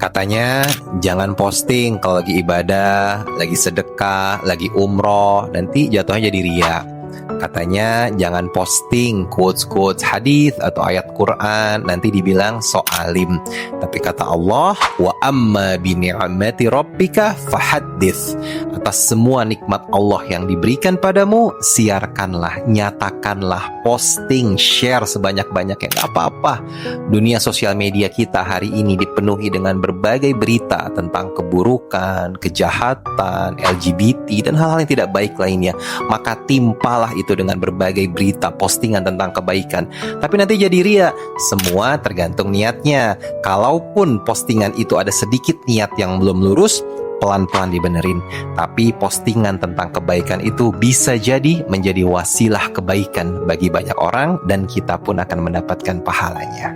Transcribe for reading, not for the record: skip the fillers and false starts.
Katanya jangan posting kalau lagi ibadah, lagi sedekah, lagi umroh, nanti jatuhnya jadi riya. Katanya jangan posting quotes-quotes hadis atau ayat Quran, nanti dibilang so alim. Tapi kata Allah, wa amma bi ni'mati rabbika fahaddits. Atas semua nikmat Allah yang diberikan padamu, siarkanlah, nyatakanlah, posting, share sebanyak-banyaknya, gak apa-apa. Dunia sosial media kita hari ini dipenuhi dengan berbagai berita tentang keburukan, kejahatan, LGBT, dan hal-hal yang tidak baik lainnya. Maka timpalah itu dengan berbagai berita, postingan tentang kebaikan. Tapi nanti jadi riya. Semua tergantung niatnya. Kalaupun postingan itu ada sedikit niat yang belum lurus, pelan-pelan dibenerin. Tapi postingan tentang kebaikan itu bisa jadi menjadi wasilah kebaikan bagi banyak orang, dan kita pun akan mendapatkan pahalanya.